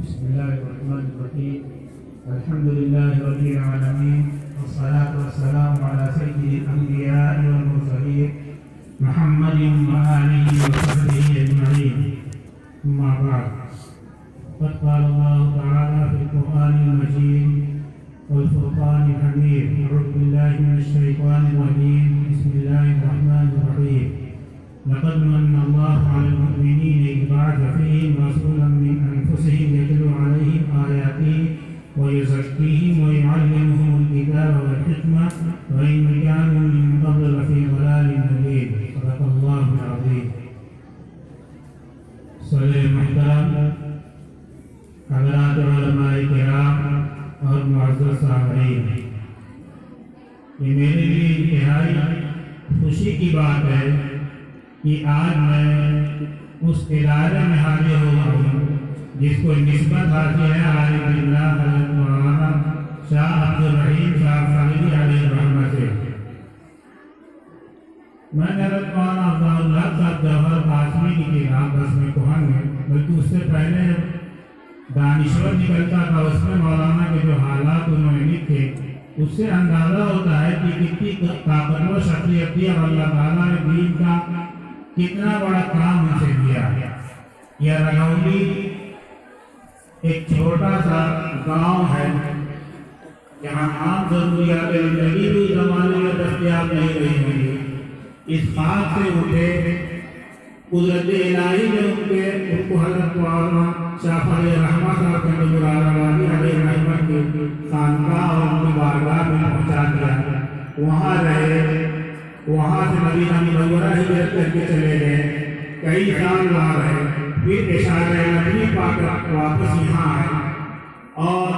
بسم الله الرحمن الرحيم. الحمد لله رب العالمين، والصلاة والسلام على سيد الأنبياء والمرسلين محمد وآله وصحبه أجمعين. أما بعد، قد قال الله تعالى في القرآن المجيد والفرقان الحميد: أعوذ بالله من الشيطان الرجيم، بسم الله الرحمن الرحيم. لقد من الله على المؤمنين إذ بعث فيهم رسولا من أنفسهم يتلو عليهم آياته ويزكيهم ويعلمهم الكتاب والحكمة وإن كانوا من قبل لفي ضلال مبين. صدق الله العظيم. صلی محترم حضرات علماء کرام اور معزز سامعین، یہ میرے لیے انتہائی خوشی کی بات ہے کہ آج میں اس ادارے میں حاضر ہوا ہوں جس کو نسبت حاصل ہے عالم اللہ حضرت مولانا شاہ عبدالرحیم صاحب فاضلی علیہ الرحمہ سے۔ میں نے حضرت مولانا عبداللہ صاحب جوہر قاسمی کی کتاب بزم کہن میں، بلکہ اس سے پہلے دانشور نکلتا تھا، اس میں مولانا کے جو حالات انہوں نے لکھے اس سے اندازہ ہوتا ہے کہ کتنی طاقتور شخصیت تھی اور اللہ تعالیٰ نے دین کا کتنا بڑا کام ان سے کیا۔ یہ رنگولی ایک چھوٹا سا گاؤں ہے جہاں عام ضروریات زندگی بھی زمانے میں دستیاب نہیں رہی ہوئی۔ اس خاک سے اٹھے، قدرت الہی نے ان کو حضرت مولانا شاہ فضل رحمہ صاحب علیہ رحمہ کی خانقاہ اور ان کی بارگاہ میں پہنچا دیا۔ وہاں رہے، وہاں سے مدینہ منورہ ہجرت کر کے چلے گئے، کئی سال وہاں رہے، پھر اشارہ نبی پاک واپس یہاں آئے اور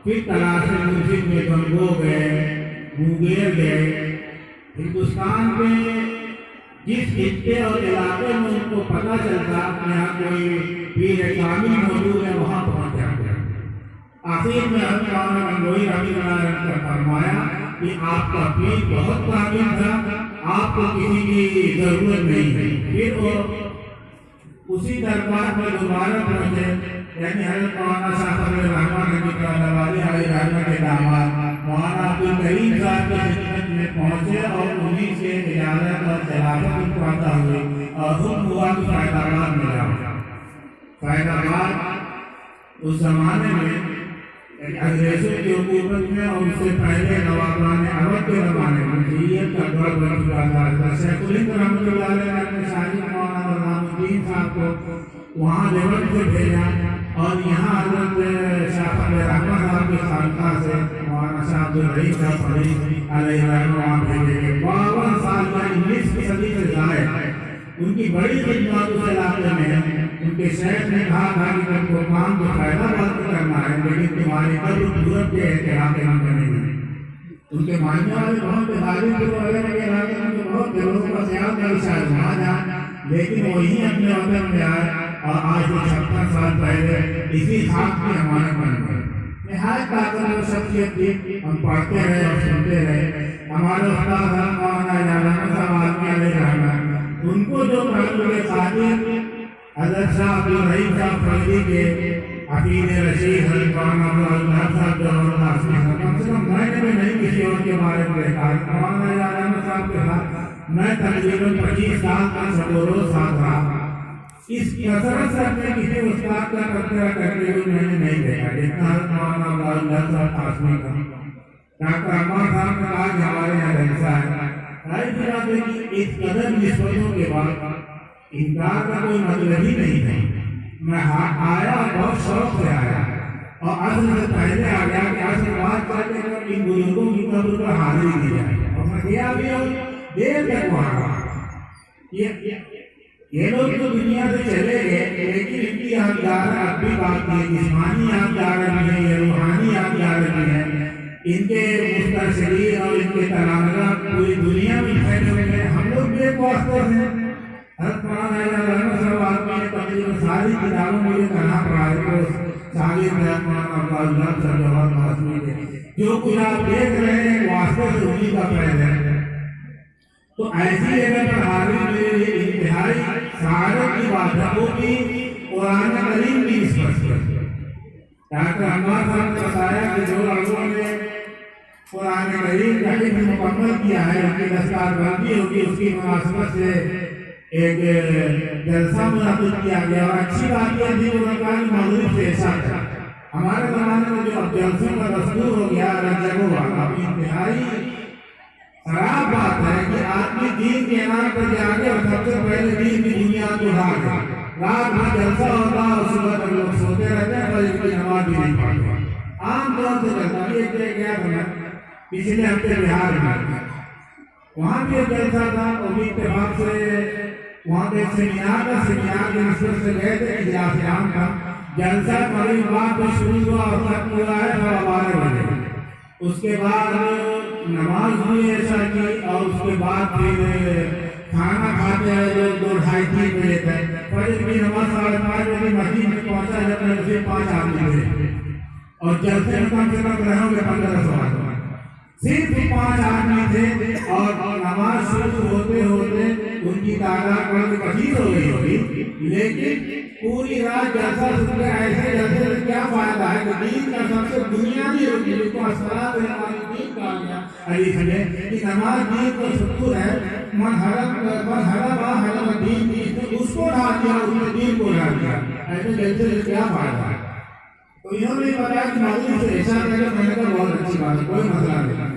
پھر تلاش مرشد میں گنگو گئے، منگیر گئے۔ ہندوستان میں جس خطے اور علاقے میں ان کو پتہ چلتا کہ یہاں کوئی پیر کامل موجود ہے، وہاں پہنچ جاتے ہیں۔ آخر میں حضرت مولانا گنگوئی رحمۃ اللہ علیہ کا فرمایا کہ آپ کا پیر بہت کامل تھا، آپ کو کسی کی ضرورت نہیں ہے۔ پھر وہ اسی دربار میں دوبارہ پہنچے، یعنی حضرت مولانا شاہ فضل رحمہ علیہ رحمہ کے داماد مولانا عبدالکریم صاحب کی خدمت میں پہنچے اور انہیں سے اجازت اور خلافت ان کو عطا ہوئی اور حکم ہوا کہ فیض آباد میں جاؤ۔ فیض آباد اس زمانے میں انگریزوں کی حکومت میں اور اس سے پہلے نوابان عرب کے زمانے میں جمہوریت کا دور بن چکا تھا۔ شیخ الہند رحمۃ اللہ علیہ نے شاہی مولانا نظام الدین صاحب کو وہاں دیوبند سے بھیجا اور یہاں حضرت شاہ فضل رحمہ صاحب کی خانقاہ سے مولانا شاہ عبدالرحیم صاحب علیہ رحمہ وہاں بھیجے گئے۔ 52 سال یا 19ویں صدی سے زائد ان کی بڑی خدمات اس علاقے میں ہے۔ ان کے شیخ نے کہا تھا کہ تم کو کام تو فائدہ بات کرنا ہے، لیکن تمہاری قبر یورپ کے احترام میں ہم کریں گے۔ ان کے ماننے والے بہت غالب کے وغیرہ کے علاقے میں بہت دلوں کا خیال ہے شاید وہاں جائیں، لیکن وہی اپنے وطن میں آئے اور آج سے 56 سال پہلے اسی خاک کی امانت بن گئے۔ نہایت طاقتور شخصیت تھی، ہم پڑھتے رہے اور سنتے رہے۔ ہمارے استاد مولانا جالانا صاحب عالمی علیہ رحمہ، ان کو جو پہلو کے قادر حضرت شاہ عبدالرحیم صاحب فضلی کے حفیظ رشید حضرت مولانا عبداللہ صاحب جوہر قاسمی صاحب، کم سے کم میں نے بھی نہیں کسی اور کے بارے میں دیکھا۔ مولانا جالانا صاحب کے ساتھ میں تقریباً 25 سال کا سبورو ساتھ رہا۔ اس کثرت سے اپنے کسی استاد کا تذکرہ کرتے ہوئے میں نے نہیں دیکھا جتنا حضرت مولانا عبداللہ صاحب قاسمی کا۔ ڈاکٹر عمار صاحب کا آج ہمارے یہاں جلسہ ہے۔ رائے جنابے کی اس قدر نسبتوں کے بعد انکار کا کوئی مطلب ہی نہیں تھا۔ میں آیا بہت شوق سے آیا اور اصل سے پہلے آ گیا کہ اصل بات کرتے ہیں ان بزرگوں کی قبر پر حاضری دی جائے، اور میں گیا بھی ہوں دیر تک وہاں رہا۔ یہ لوگ تو دنیا سے چلے گئے، لیکن ان کی یادگار اب بھی باقی ہے، جسمانی یادگار بھی ہے، یہ روحانی یادگار بھی ہے۔ ان کے مسترشدین اور ان کے تناظرہ پوری دنیا میں پھیلے ہوئے ہیں۔ ہم لوگ بھی ایک واسطے ہیں۔ حضرت مولانا رحمہ صاحب آدمی نے تقریباً ساری کتابوں میں یہ کہنا پڑا ہے کہ ساری مولانا عبداللہ صاحب جوہر قاسمی کے جو کچھ آپ دیکھ رہے ہیں واسطے سے انہیں کا فیض ہے۔ تو ایسی جگہ پر حاضری میرے لیے انتہائی سعادت کی بات ہے، وہ بھی قرآن کریم کی نسبت سے ڈاکٹر عمار صاحب نے بتایا کہ جو لوگوں نے قرآن کریم کا حفظ مکمل کیا ہے ان کی دستار بندی ہوگی، اس کی مناسبت سے ایک جلسہ منعقد کیا گیا، اور اچھی بات یہ تھی کہ مغرب سے عشاء تک ہمارے زمانے میں جو اب جلسوں کا دستور ہو گیا رجب والا، انتہائی خراب بات ہے کہ آدمی دین کے نام پر جا کے اور سب سے پہلے دین کی بنیاد کو ڈال دے، رات میں جلسہ ہوتا اور صبح تک لوگ سوتے رہتے ہیں، فجر کی نماز بھی نہیں پڑھتے۔ عام طور سے چلتا ہے، یہ کیا بنا پچھلے ہفتے بہار میں وہاں بھی ایک جلسہ تھا، اور بھی اتفاق سے وہاں پہ ایک سیمینار کا سیمینار کے نسبت سے گئے تھے، اجلاس عام کا جلسہ مغرب بعد میں شروع ہوا اور ختم ہوا ہے 12 بجے۔ اس کے بعد نماز ہوئی عشاء کی، اور اس کے بعد پھر کھانا کھاتے ہیں جو 2 ڈھائی 3 بجے تک، فجر کی نماز 5:30 بجے مسجد میں پہنچا جب تک صرف 5 آدمی تھے، اور جلسے میں کم سے کم رہے ہوں گے 1500 آدمی، صرف 5 آدمی تھے، اور نماز شروع ہوتے ہوتے ان کی تعداد بڑی کثیر ہو گئی ہوگی، لیکن پوری رات جلسہ سن کے ایسے جلسے سے کیا فائدہ ہے کہ دین کا سب سے بنیادی رکن جس کو الصلاۃ دین کہا گیا حدیث میں کہ نماز دین کا ستون ہے، من حرم دین اس کو ڈال دیا، اس نے دین کو ڈال دیا، ایسے جلسے سے کیا فائدہ ہے؟ تو انہوں نے بتایا کہ مغرب سے عشاء تک، میں نے کہا بہت اچھی بات ہے، کوئی مسئلہ نہیں،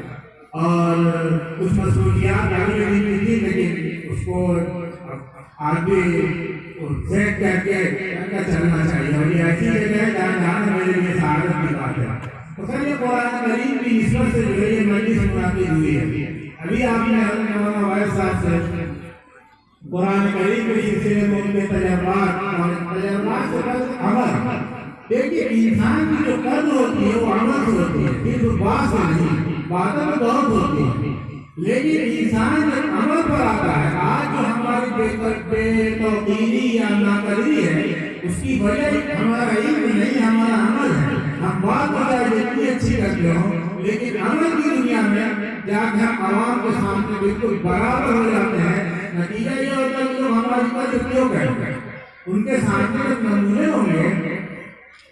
اور کچھ مصروفیات آگے دن میں تھی لیکن اس کو آگے سیٹ کر کے چلنا چاہیے، اور یہ ایسی جگہ ہے جہاں جانا میرے لیے سعادت کی بات ہے۔ تو سر یہ قرآن کریم کی نسبت سے جو ہے یہ مجلس منعقد ہوئی ہے، ابھی آپ نے مولانا وائس صاحب سے قرآن کریم کے سلسلے میں ان کے تجربات سے عمل، دیکھیے انسان کی جو قدر ہوتی ہے وہ عمل سے ہوتی ہے، صرف بات سے نہیں، باتیں میں بہت ہوتی ہیں، لیکن انسان جب عمل پر آتا ہے، آج جو ہماری بے توقیری یا ناقدری ہے اس کی وجہ ہمارا علم نہیں، ہمارا عمل ہے۔ ہم بات بتا جتنی اچھی کرتے ہوں، لیکن عمل کی دنیا میں جا کے ہم عوام کے سامنے بالکل برابر ہو جاتے ہیں، نتیجہ یہ ہوتا ہے کہ لوگ ہماری قدر کیوں کرتے ہیں، ان کے سامنے جب نمونے ہوں گے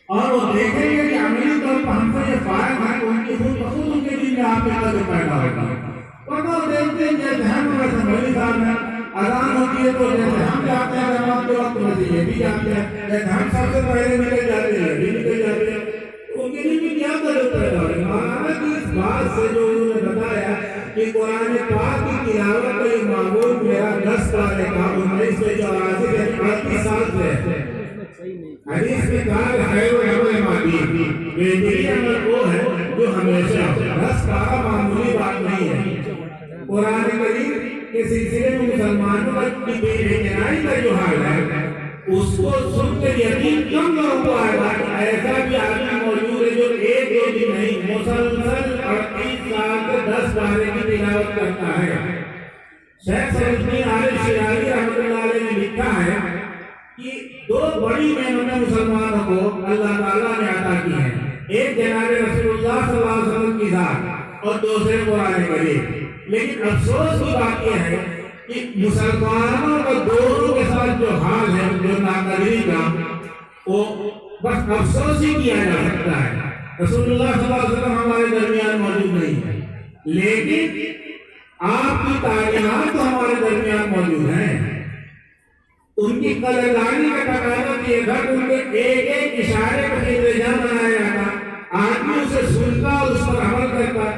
اور وہ دیکھیں گے کہ عملی طور پر ہم سے یہ فائد ہے، ان کی خود بخود ان کے دل میں آپ کے قدر پیدا ہوگا۔ ورنہ دیکھتے ہیں جیسے ہم ویسے مولوی صاحب میں اذان ہوتی ہے تو جیسے ہم جاتے ہیں جماعت کے وقت میں یہ بھی جاتے ہیں، جیسے ہم سب سے پہلے نکل جاتے ہیں یہ بھی نکل جاتے ہیں، ان کے دل میں کیا قدر پیدا ہوگی؟ مولانا کی اس بات سے جو انہوں نے بتایا کہ قرآن پاک کی تلاوت کا یہ معمول میرا 10 سال کا 1984 سے 38 سال سے ہے۔ حدیث میں کہا کہ خیر العمل مادی، بہترین عمل وہ ہے جو ہمیشہ 10 کا معمولی بات نہیں ہے۔ قرآن کریم کے سلسلے میں مسلمانوں کی بے اعتنائی کا جو حال ہے اس کو سن کر یقین کم لوگوں کو آئے گا کہ ایسا بھی آدمی موجود ہے جو ایک دو دن نہیں مسلسل 38 سال سے 10 پارے کی تلاوت کرتا ہے۔ شیخ سیدالدین عارف شیرازی رحمۃ اللہ علیہ نے لکھا ہے کہ 2 بڑی نعمتیں مسلمانوں کو اللہ تعالیٰ نے عطا کی ہیں، ایک جناب رسول اللہ صلی اللہ علیہ وسلم کی ذات اور دوسرے قرآن کریم۔ لیکن افسوس کی بات یہ ہے کہ مسلمانوں کو دونوں کے ساتھ جو حال ہے جو ناقدری کا وہ بس افسوس ہی کیا جا سکتا ہے۔ رسول اللہ صلی اللہ علیہ وسلم ہمارے درمیان موجود نہیں ہے، لیکن آپ کی تعلیمات تو ہمارے درمیان موجود ہیں۔ ان کی قدردانی کا تقاضا یہ تھا کہ ان کے ایک ایک اشارے پر انتظام بنایا جاتا، آدمی اسے سنتا اور اس پر عمل کرتا۔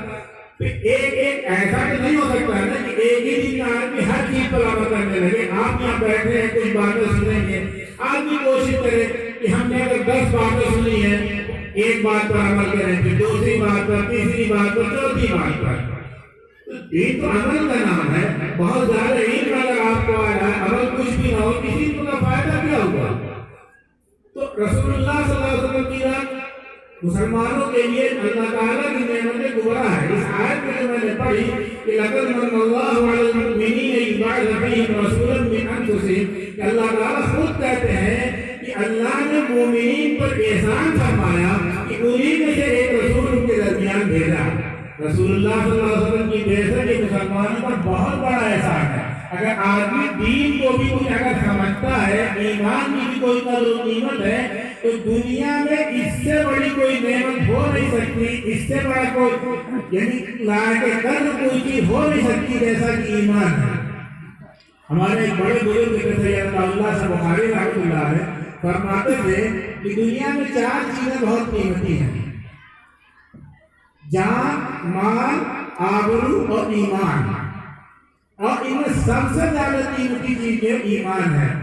ایک ایسا کہ نہیں ہو سکتا ہے کہ ایک ہی دن میں آدمی ہر چیز پر عمل کرنے لگے۔ آپ یہاں بیٹھے ہیں کچھ باتیں سنیں گے، آدمی کوشش کرے کہ ہم نے اگر 10 باتیں سنی ہیں ایک بات پر عمل کریں، پھر دوسری بات پر، تیسری بات پر، چوتھی بات پر۔ یہ تو عمل کا نام ہے۔ بہت زیادہ علم اگر آپ کو آ رہا ہے، عمل کچھ بھی نہ ہو، کسی کو کا فائدہ کیا ہوگا؟ تو رسول اللہ صلی اللہ علیہ وسلم کی بات مسلمانوں کے لیے اللہ تعالیٰ کی نعمت کبریٰ ہے۔ اس آیت میں جو میں نے پڑھی کہ لَقَدْ مَنَّ اللَّهُ عَلَى الْمُؤْمِنِينَ إِذْ بَعَثَ فِيهِمْ رَسُولًا مِّنْ أَنفُسِهِمْ، کہ اللہ تعالیٰ خود کہتے ہیں کہ اللہ نے مومنین پر احسان فرمایا کہ انہی میں سے ایک رسول ان کے درمیان بھیجا۔ رسول اللہ صلی اللہ علیہ وسلم کی بہتر یہ مسلمانوں پر بہت بڑا احسان ہے۔ اگر آدمی دین کو بھی کچھ اگر سمجھتا ہے، ایمان کی بھی کوئی قدر و قیمت ہے، تو دنیا میں اس سے بڑی کوئی نعمت ہو نہیں سکتی، اس سے بڑا کوئی یعنی لائق قدر کوئی چیز ہو نہیں سکتی جیسا کہ ایمان ہے۔ ہمارے ایک بڑے بزرگ سید اللہ سے بخاری رحمۃ اللہ علیہ فرماتے تھے کہ دنیا میں 4 چیزیں بہت قیمتی ہیں: جان، مال، آبرو اور ایمان، اور ان میں سب سے زیادہ قیمتی چیز جو ایمان ہے۔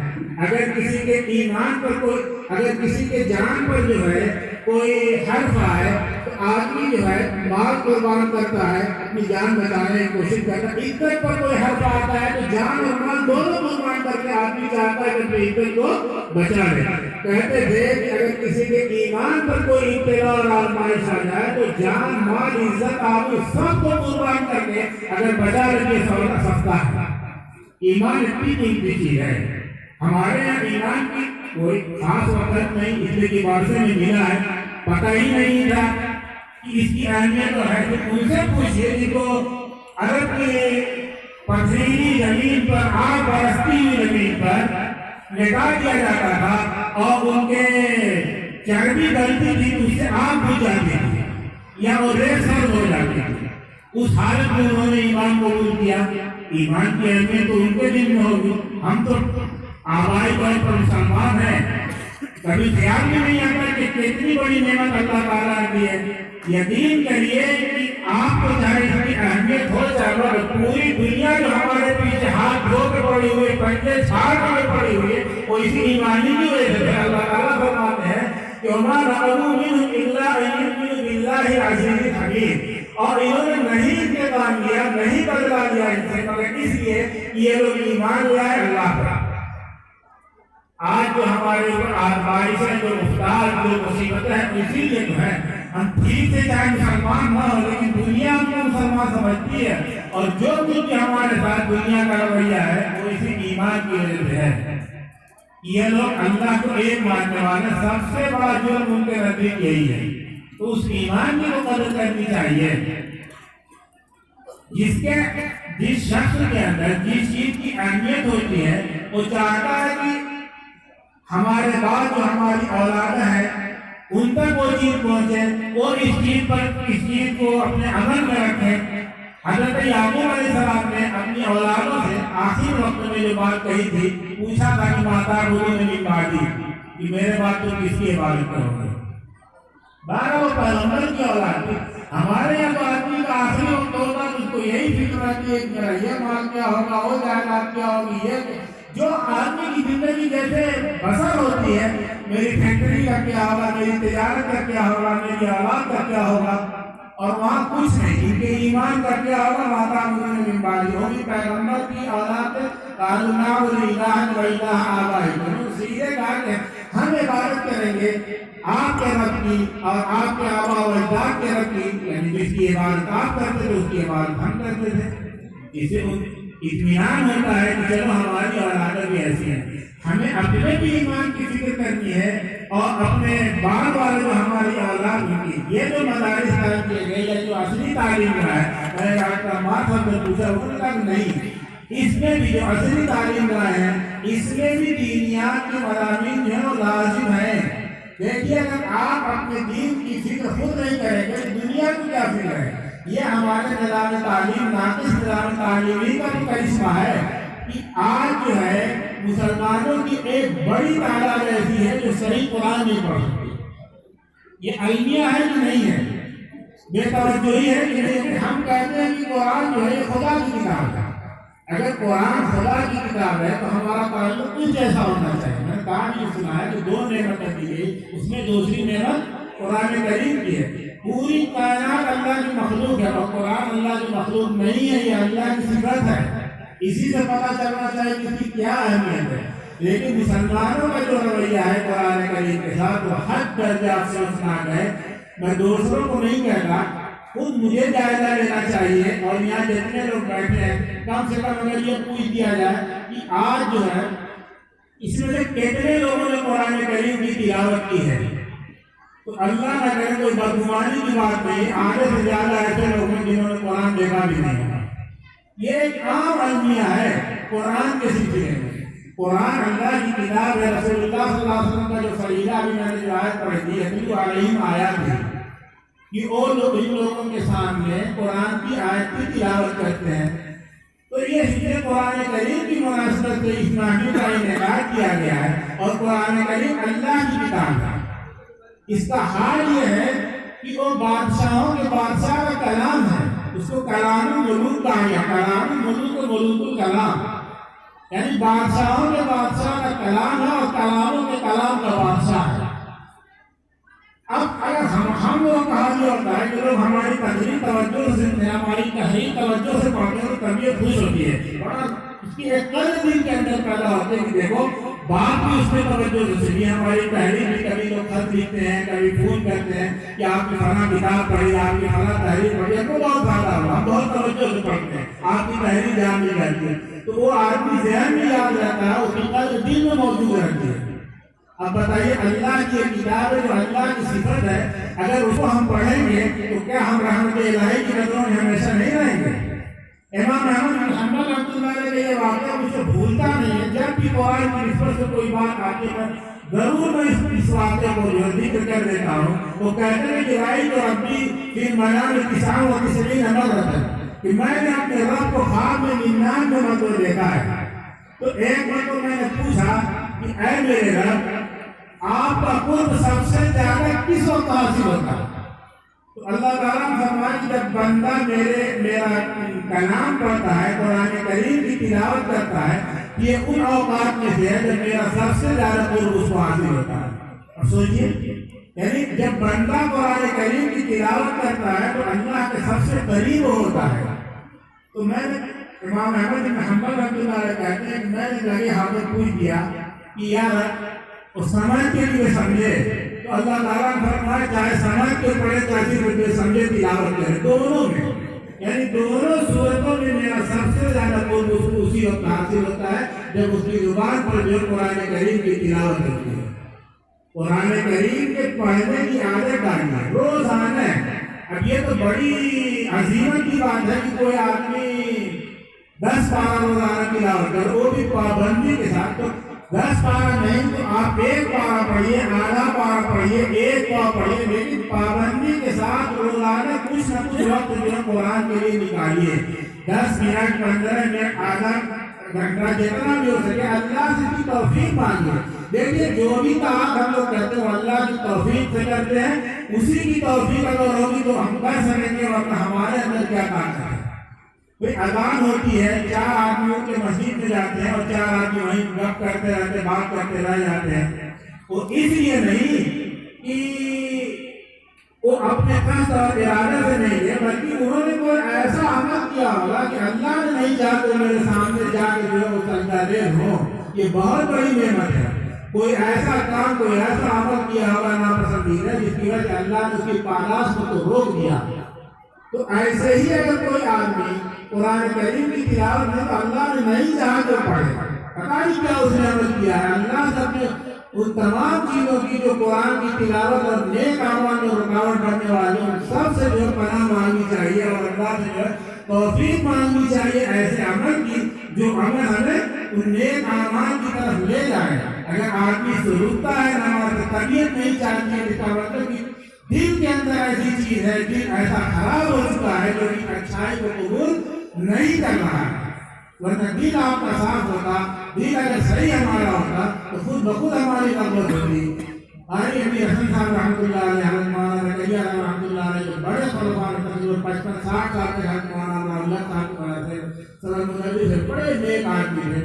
اگر کسی کے ایمان پر کوئی، اگر کسی کے جان پر جو ہے کوئی حرف آئے تو آدمی جو ہے مال قربان کرتا ہے، اپنی جان بچانے کی کوشش کرتا ہے۔ عزت پر کوئی حرف آتا ہے تو جان اور مال دونوں قربان کر کے آدمی چاہتا ہے کہ اپنی عزت کو بچا لے۔ کہتے تھے کہ اگر کسی کے ایمان پر کوئی ابتلا اور آزمائش آ جائے تو جان، مال، عزت، آبرو سب کو قربان کر کے اگر بچا لے کے سونا سستا ہے۔ ایمان اتنی قیمتی چیز ہے۔ ہمارے یہاں ایمان کی کوئی خاص وقت نہیں، اس لیے کہ بارسے میں ملا ہے، پتہ ہی نہیں تھا کہ اس کی اہمیت تو ہے۔ تو ان سے پوچھئے جن کو عرب کے پتھریلی زمین پر، آگ برستی ہوئی زمین پر نکال دیا جاتا تھا اور ان کے چربی گلتی تھی تو اس سے آگ بجھ جاتی تھی یا وہ ریت سرد ہو جاتی تھی۔ اس حالت میں انہوں نے ایمان قبول کیا۔ ایمان کی اہمیت تو ان کے دل میں ہوگی۔ ہم تو آبائی طور پر مسلمان ہیں، کبھی خیال میں نہیں آتا کہ کتنی بڑی نعمت اللہ تعالیٰ نے دی ہے۔ یقین کریے کہ آپ کو چاہے اس کی اہمیت ہو چاہے پوری دنیا جو ہمارے پیچھے ہاتھ دھو کے پڑی ہوئی، پنجے چھاڑ کے پڑی ہوئی ہے، وہ اسی ایمانی کی وجہ سے اللہ تعالیٰ فرماتے ہیں کہ وَمَا نَقَمُوا مِنْهُمْ إِلَّا أَن يُؤْمِنُوا بِاللَّهِ الْعَزِيزِ الْحَمِيدِ، اور انہوں نے نہیں انتقام لیا، نہیں بدلا لیا ان سے، مگر اس لیے کہ یہ لوگ ایمان لائے اللہ پر۔ آج جو ہمارے اوپر آزمائشیں، جو مفتاح، جو مصیبتیں ہیں، اسی لیے تو ہے۔ ہم ٹھیک سے چاہے مسلمان نہ ہو لیکن دنیا کو مسلمان سمجھتی ہے، اور جو کچھ ہمارے ساتھ دنیا کا رویہ ہے وہ اسی ایمان کی وجہ سے ہے۔ یہ لوگ اللہ کو ایک ماننے والے، سب سے بڑا جرم ان کے نزدیک یہی ہے۔ تو اس ایمان کی تو قدر کرنی چاہیے۔ جس شخص کے اندر جس چیز کی اہمیت ہوتی ہے وہ چاہتا ہے کہ ہمارے بعد جو ہماری اولاد ہے ان تک وہ چیز پہنچے اور اس چیز کو اپنے عمل میں رکھیں۔ حضرت یعقوب علیہ السلام نے اپنی اولادوں سے آخر وقت میں جو بات کہی تھی، پوچھا تھا کہ ماتا بولو نے بھی بات دی کہ میرے بعد تو کس کی عبادت کرو گے؟ 12 وہ پیغمبر کی اولاد تھی۔ ہمارے یہاں تو آدمی کا آخری وقت ہوگا تو اس کو یہی فکر رہتی ہے کہ میرا یہ مال کیا ہوگا، وہ جائیداد کیا ہوگی۔ یہ جو آدمی کی زندگی جیسے بسر ہوتی ہے، میری فیکٹری کا کیا ہوگا، میری تجارت کا کیا ہوگا، میری اولاد کا کیا ہوگا، اور وہاں کچھ نہیں، ان کے ایمان کا کیا ہوگا۔ ماتا مجھے ممباری ہوگی پیغمبر کی اولاد کالنا الہ و الہ آبائکم، سیدھے کہا کہ ہم عبادت کریں گے آپ کے رب کی اور آپ کے آبا و اجداد کے رب کی، یعنی جس کی عبادت آپ کرتے تھے اس کی عبادت ہم کرتے تھے۔ اسے اطمینان ہوتا ہے کہ چلو ہماری اولادیں بھی ایسی ہیں۔ ہمیں اپنے بھی ایمان کی فکر کرنی ہے اور اپنے بعد والے جو ہماری اولاد ہوگی، یہ جو مدارس قائم کیے گئے یا جو اصلی تعلیم رہا ہے، میں نے ڈاکٹر عمار صاحب سے پوچھا، انہوں نے کہا کہ نہیں، اس میں بھی جو اصلی تعلیم رہا ہے اس میں بھی دینیات کے مضامین جو ہے وہ لازم ہیں۔ دیکھیے اگر آپ اپنے دین کی فکر خود نہیں کریں گے دنیا کو کیا فکر ہے؟ یہ ہمارے نظام تعلیم، ناقص نظام تعلیمی کا بھی کرشمہ ہے کہ آج جو ہے مسلمانوں کی ایک بڑی تعداد ایسی ہے جو صحیح قرآن نہیں پڑھ سکتی۔ یہ علمیہ ہے کہ نہیں ہے؟ بے توجہی ہے کہ نہیں؟ ہم کہتے ہیں کہ قرآن جو ہے یہ خدا کی کتاب ہے۔ اگر قرآن خدا کی کتاب ہے تو ہمارا تعلق کچھ ایسا ہونا چاہیے۔ میں نے کہا یہ سنا ہے کہ 2 نعمتیں دی گئی، اس میں دوسری نعمت قرآن کریم کی ہے۔ پوری کائنات اللہ کی مخلوق ہے اور قرآن اللہ کی مخلوق نہیں ہے، یہ اللہ کی صفت ہے۔ اسی سے پتہ چلنا چاہیے کہ اس کی کیا اہمیت ہے۔ لیکن مسلمانوں کا جو رویہ ہے قرآن کریم کے ساتھ وہ حد درجہ افسوسناک ہے۔ میں دوسروں کو نہیں کہتا، خود مجھے جائزہ لینا چاہیے، اور یہاں جتنے لوگ بیٹھے ہیں کم سے کم اگر یہ پوچھ دیا جائے کہ آج جو ہے اس میں سے کتنے لوگوں نے قرآن کریم کی تلاوت کی ہے، تو اللہ نہ کرے کوئی بدگمانی کی بات نہیں، آدھے سے زیادہ ایسے لوگ ہیں جنہوں نے قرآن دیکھا بھی نہیں ہوگا۔ یہ ایک عام المیہ ہے قرآن کے سلسلے میں۔ قرآن اللہ کی کتاب ہے. رسول اللہ صلی اللہ علیہ وسلم کا جو فریضہ ابھی میں نے جو آیت پڑھی تھی یتلو علیہم آیاتہ کہ وہ لوگ ان لوگوں کے سامنے قرآن کی آیت کی تلاوت کرتے ہیں. تو یہ حفظ قرآن کریم کی مناسبت سے اس معنی کا انعقاد کیا گیا ہے. اور قرآن کریم اللہ کی کتاب ہے. اس کا حال یہ ہے کہ وہ بادشاہوں کے بادشاہ کا کلام ہے. اس کو کلام الملوک کہا گیا. کلام الملوک و ملوک الکلام، یعنی بادشاہوں کے بادشاہ کا کلام ہے اور کلاموں کے کلام کا بادشاہ ہے. اب اگر ہم لوگ کہا بھی ہوتا ہے کہ لوگ ہماری تحریر توجہ سے ہماری تحریر توجہ سے پڑھتے ہیں تو طبیعت خوش ہوتی ہے. بڑا اس کی ایک قدر دل کے اندر پیدا ہوتے ہیں کہ دیکھو بات بھی اس میں توجہ سے سنی. ہماری تحریر بھی کبھی لوگ خط لکھتے ہیں، کبھی فون کرتے ہیں کہ آپ کی فلاں کتاب پڑھی، آپ کی فلاں تحریر پڑھی، ہم کو بہت فائدہ ہوا، ہم بہت توجہ سے پڑھتے ہیں، آپ کی تحریر جان لی جاتی ہے. تو وہ آدمی ذہن میں یاد رہتا ہے، اس کی قدر دل میں موجود رہتی ہے. اب بتائیے اللہ کی ایک کتاب ہے جو اللہ کی صفت ہے، اگر اس کو ہم پڑھیں گے تو کیا ہم رحمت الہی کی نظروں میں ہمیشہ نہیں رہیں گے؟ امام احمد بن حنبل رحمۃ اللہ علیہ کا یہ واقعہ مجھے بھولتا نہیں ہے. جب بھی قرآن کی نسبت سے کوئی بات آتی ہے ضرور میں اس واقعے کو جو ذکر کر دیتا ہوں. وہ کہتے ہیں کہ رأیت ربی فی المنام 99 مرۃ، کہ میں نے اپنے رب کو خواب میں 99 مرتبہ دیکھا ہے. تو ایک مرتبہ میں نے پوچھا کہ اے میرے رب، آپ کا قرب سب سے زیادہ کس وقت حاصل ہوتا ہے؟ تو اللہ تعالیٰ نے فرمایا کہ جب بندہ میرا کلام پڑھتا ہے، قرآن کریم کی تلاوت کرتا ہے، یہ ان اوقات میں سے ہے جب میرا سب سے زیادہ قرب اس کو حاصل ہوتا ہے. اور سوچیے، یعنی جب بندہ قرآن کریم کی تلاوت کرتا ہے تو اللہ کے سب سے قریب ہوتا ہے. تو میں نے امام احمد بن حنبل رحمۃ اللہ علیہ کہتے ہیں کہ میں نے لگے ہاتھوں پوچھ دیا کہ یار اس سمجھ کے لیے سمجھے. تو اللہ تعالیٰ نے فرمایا چاہے سمجھ کے پڑھے چاہے صرف سمجھے تلاوت کرے، دونوں میں، یعنی دونوں صورتوں میں میرا سب سے زیادہ قرب اس کو اسی وقت حاصل ہوتا ہے جب اس کی زبان پر جو قرآن کریم کی تلاوت ہوتی ہے. قرآن کریم کے پڑھنے کی عادت ڈالنا روزانہ. اب یہ تو بڑی عظیمت کی بات ہے کہ کوئی آدمی 10 پارہ روزانہ تلاوت کرے، وہ بھی پابندی کے ساتھ. تو 10 پارہ نہیں تو آپ 1 پارہ پڑھیے، آدھا پارہ پڑھیے، 1 پارہ پڑھیے، لیکن پابندی کے ساتھ روزانہ کچھ نہ کچھ وقت جو ہے قرآن کے لیے نکالیے. 10 منٹ، 15 منٹ، آدھا گھنٹہ، جتنا بھی ہو سکے اللہ سے کی توفیق مانگیے. دیکھیے جو بھی طاعت ہم لوگ کرتے ہیں اللہ کی توفیق سے کرتے ہیں، اسی کی توفیق اگر ہوگی تو ہم کر سکیں گے، ورنہ ہمارے اندر کیا طاقت ہے. کوئی اذان ہوتی ہے، 4 آدمیوں کے مسجد میں جاتے ہیں اور 4 آدمی وہیں گپ کرتے رہتے، بات کرتے رہ جاتے ہیں. وہ اس لیے نہیں کہ وہ اپنے قصد اور ارادے سے نہیں ہے، بلکہ انہوں نے کوئی ایسا عمل کیا ہوگا کہ اللہ نے نہیں چاہا کہ میرے سامنے جا کے جو ہے وہ سجدہ ریز ہو. یہ بہت بڑی نعمت ہے. کوئی ایسا کام، کوئی ایسا عمل کیا ہوگا ناپسندیدہ جس کی وجہ سے اللہ نے اس کی پاداش کو تو روک دیا. تو ایسے ہی اگر کوئی آدمی قرآن کریم کی تلاوت میں تو اللہ نے نہیں چاہا تو پڑھے، پتہ نہیں کیا اس نے عمل کیا ہے. اللہ سے اپنے ان تمام چیزوں کی جو قرآن کی تلاوت اور نیک اعمال میں رکاوٹ بننے والوں سب سے جو پناہ مانگنی چاہیے اور اللہ سے جو توفیق مانگنی چاہیے ایسے عمل کی جو عمل ہمیں ان نیک اعمال کی طرف لے جائے. اگر آدمی سے رکتا ہے نماز سے، طبیعت نہیں چاہتی ہے، اس کا مطلب کہ دل کے اندر ایسی چیز ہے، دل ایسا خراب ہو چکا ہے جو اچھائی کو قبول نہیں کر رہا ہے. ورنہ دل آپ کا صاف ہوتا، دل اگر صحیح ہمارا ہوتا تو خود بخود ہماری قبول ہوتی. آئیے ابھی حسن صاحب رحمۃ اللہ علیہ، حضرت مولانا رقیہ رحمۃ اللہ علیہ جو بڑے خلفاء تقریباً 55-60 سال کے حضرت مولانا اللہ صاحب کو سے صدر مدرس سے بڑے نیک آدمی تھے.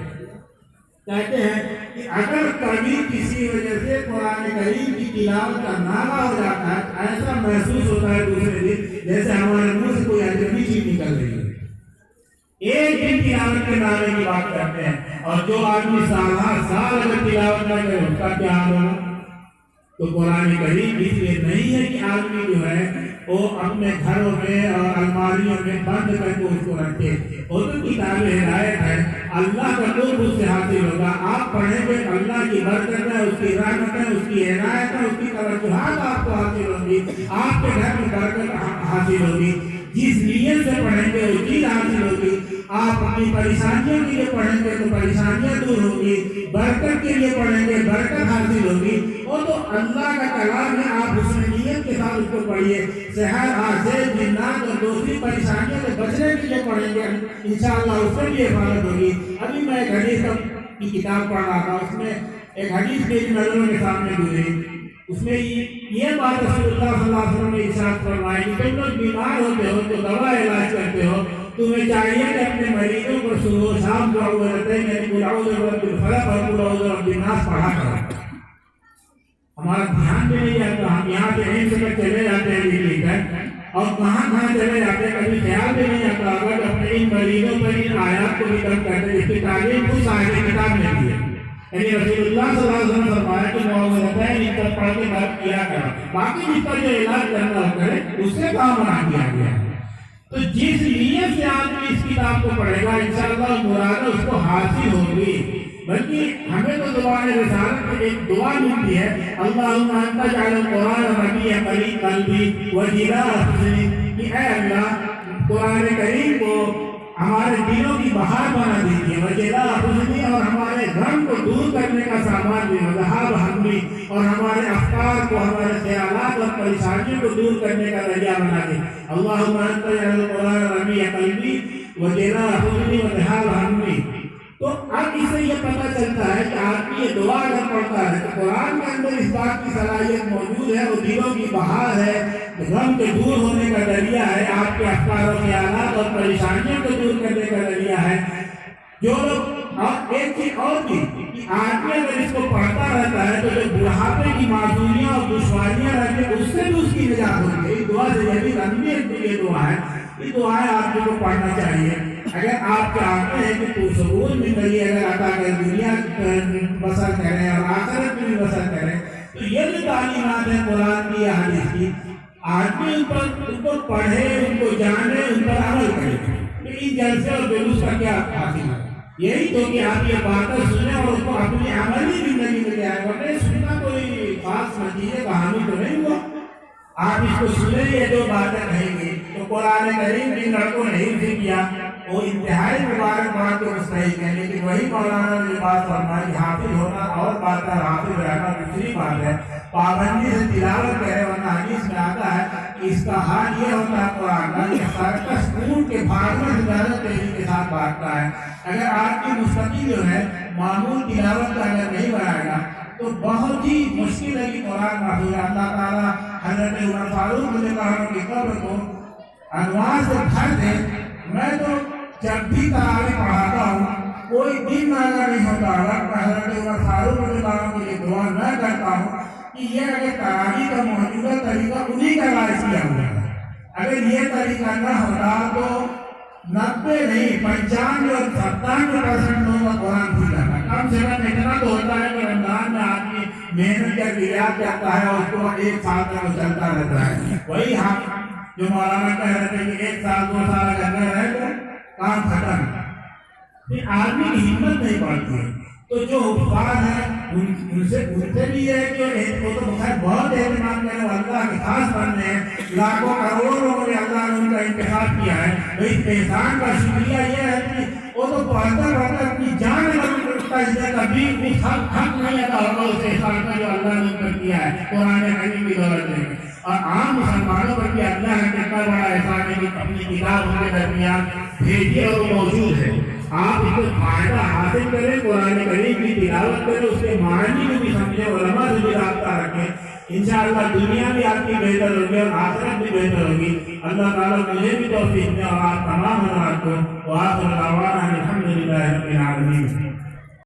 کہتے ہیں کہ اگر کبھی کسی وجہ سے قرآن کریم کی تلاوت کا ناغہ ہو جاتا ہے، ایسا محسوس ہوتا ہے دوسرے دن جیسے ہمارے منہ سے کوئی اجنبی چیز نکل رہی ہے. ایک دن تلاوت کے نعرے کی بات کرتے ہیں، اور جو آدمی سال اگر تلاوت نہ کرے اس کا کیا حال ہوگا. تو قرآن کریم اس لیے نہیں ہے کہ آدمی جو ہے وہ اپنے گھروں میں اور الماریوں میں بند کر کے اس کو رکھے. وہ تو کتاب ہدایت ہے، اللہ کا قرب اس سے حاصل ہوگا. آپ پڑھیں گے اللہ کی برکت ہے، اس کی رحمت ہے، اس کی عنایت ہے، اس کی توجہات آپ کو حاصل ہوگی. آپ کے گھر میں برکت حاصل ہوگی. جس نیت سے پڑھیں گے وہ چیز حاصل ہوگی. آپ اپنی پریشانیوں کے لیے پڑھیں گے تو پریشانیاں دور ہوگی، برکت کے لیے پڑھیں گے برکت حاصل ہوگی۔ وہ تو اللہ کا کلام ہے، آپ اس میں نیت کے ساتھ اس کو پڑھیے۔ صحت حاصل جنات اور دوسری پریشانیوں سے بچنے کے لیے پڑھیں گے، انشاءاللہ اس سے بھی حفاظت ہوگی۔ ابھی میں ایک حدیث کی کتاب پڑھ رہا تھا، اس میں ایک حدیث میری نظروں کے سامنے گزری، اس میں یہ بات رسول اللہ صلی اللہ علیہ وسلم نے ارشاد فرمائی کہ تم لوگ بیمار ہوتے ہو تو دوا علاج کرتے ہو، تمہیں چاہیے کہ اپنے مریضوں کو صبح و شام دعا کرتے ہیں، یعنی قل اعوذ برب الفلق اور قل اعوذ برب الناس پڑھا کرو۔ ہمارا دھیان بھی نہیں جاتا، ہم یہاں سے نہیں سے چلے جاتے ہیں دلی تک اور کہاں چلے جاتے ہیں، کبھی خیال بھی نہیں آتا اگر اپنے ان مریضوں پر ان آیات کو بھی کم کرتے ہیں، جس کی تعلیم خود صاحب کتاب نے دی ہے۔ یعنی رسول اللہ صلی اللہ علیہ وسلم فرمایا کہ معوذتین ان پر پڑھ کے بات کیا کرو، باقی جس پر جو علاج کرنا ہو کرے، اس سے کام منع کیا گیا ہے۔ تو جس نیت سے آدمی اس کتاب کو پڑھے گا انشاءاللہ مراد اس کو حاصل ہوگی۔ بلکہ ہمیں تو زبان رسالت میں ایک دعا ملتی ہے، اللہم انت جعل القرآن ربیع قلبی وجلاء حزنی، کہ اے اللہ قرآن کریم کو ہمارے دلوں کی بہار بنا دیجیے، وجلاء حزنی، اور ہمارے غم کو دور کرنے کا سامان بھی، وذھاب ہمی، اور ہمارے افکار کو، ہمارے خیالات اور پریشانیوں کو دور کرنے کا ذریعہ بنا دے۔ اللہم انت جعل القرآن ربیع قلبی وجلاء حزنی وذھاب ہمی۔ تو اب اس سے یہ پتہ چلتا ہے کہ آدمی یہ دعا اگر پڑھتا ہے تو قرآن کے اندر اس بات کی صلاحیت موجود ہے، وہ دلوں کی بہار ہے، غم کے دور ہونے کا ذریعہ ہے، آپ کے افکار و خیالات اور پریشانیوں کو دور کرنے کا ذریعہ ہے۔ جو لوگ اور ایک چیز اور بھی کہ آدمی اگر اس کو پڑھتا رہتا ہے تو جو بڑھاپے کی معذوریاں اور دشواریاں رہتی ہیں اس سے بھی اس کی نجات ہوتی ہے۔ اس دعا سے یہ بھی یہ دعا ہے، یہ دعائیں آدمی کو پڑھنا چاہیے۔ اگر آپ چاہتے ہیں کہ پرسکون زندگی اگر عطا کر دنیا بسر کریں اور آخرت میں بھی بسر کریں تو یہ جو تعلیمات ہیں قرآن کی یا حدیث کی، آدمی ان کو پڑھے، ان کو جانے، ان پر عمل کرے۔ کہ ان جلسے اور جلوس کا کیا حاصل ہے؟ یہی تو کہ آپ یہ باتیں سنیں اور اس کو اپنی عملی زندگی میں لے آئے، ورنہ سننا کوئی خاص نتیجے کہانی تو نہیں ہوا۔ آپ اس کو سنیں یہ جو باتیں کہیں گے تو قرآن کریم جن لڑکوں نے حفظ کیا وہ انتہائی مبارک بات کو مستحق ہے، لیکن وہی مولانا نے بات فرمائی حافظ ہونا اور بات ہے، حافظ رہنا دوسری بات ہے۔ پابندی سے تلاوت کرے، ورنہ حدیث میں آتا ہے کہ اس کا حال یہ ہوتا ہے قرآن کا کہ سرکش اونٹ کے بھاگنے سے زیادہ تیزی کے ساتھ بھاگتا ہے۔ اگر آپ کی مستقل جو ہے معمول تلاوت کا اگر نہیں بنائے گا تو بہت ہی مشکل ہے کہ قرآن محفوظ ہے۔ اللہ تعالیٰ حضرت عمر فاروق رضی اللہ عنہ کی قبر کو انوار سے بھر دے۔ میں تو جب بھی تراویح پڑھاتا ہوں کوئی دن اگر نہیں ہوتا میں حضرت عمر فاروق رضی اللہ عنہ کے لیے دعا نہ کرتا ہوں کہ یہ اگر تراویح کا موجودہ طریقہ انہی کا راج کیا ہوا ہے، اگر یہ طریقہ نہ ہوتا تو 90 نہیں 95 اور 97% لوگوں کا قرآن بھول جاتا۔ کم سے کم اتنا تو ہوتا ہے کہ رمضان میں آدمی محنت کر کے یاد کرتا ہے اور اس کو ایک سال تک وہ چلتا رہتا ہے۔ وہی ہم جو مولانا کہہ رہے تھے کہ 1 سال 2 سال اگر نہ رہے تو کام ختم، پھر آدمی کی ہمت نہیں پڑتی ہے۔ تو جو حفاظ ہیں ان سے بھی یہ ہے کہ وہ تو خیر بہت اہتمام کریں، اللہ کے خاص بننے ہیں، لاکھوں کروڑوں لوگوں نے اللہ نے ان کا انتخاب کیا ہے۔ اس احسان کا شکریہ یہ ہے کہ وہ تو پڑھتا اپنی جان لگتا ہے، کبھی بھی حق نہیں ادا ہوگا اس احسان کا جو اللہ نے ان پر کیا ہے قرآن کریم کی دولت میں۔ اور عام مسلمانوں پر بھی اللہ کا کتنا بڑا احسان ہے کہ اپنی کتاب ان کے درمیان بھیجی اور وہ موجود ہے۔ آپ اس کو فائدہ حاصل کریں، قرآن کریم کی تلاوت کریں، اس کے معنی کو بھی سمجھیں، علماء سے بھی رابطہ رکھیں، انشاءاللہ دنیا بھی آپ کی بہتر ہوگی اور آخرت بھی بہتر ہوگی۔ اللہ تعالیٰ مجھے بھی توفیق دے اور آپ تمام حضرات کو وآخر دعوانا الحمدللہ رب العالمین۔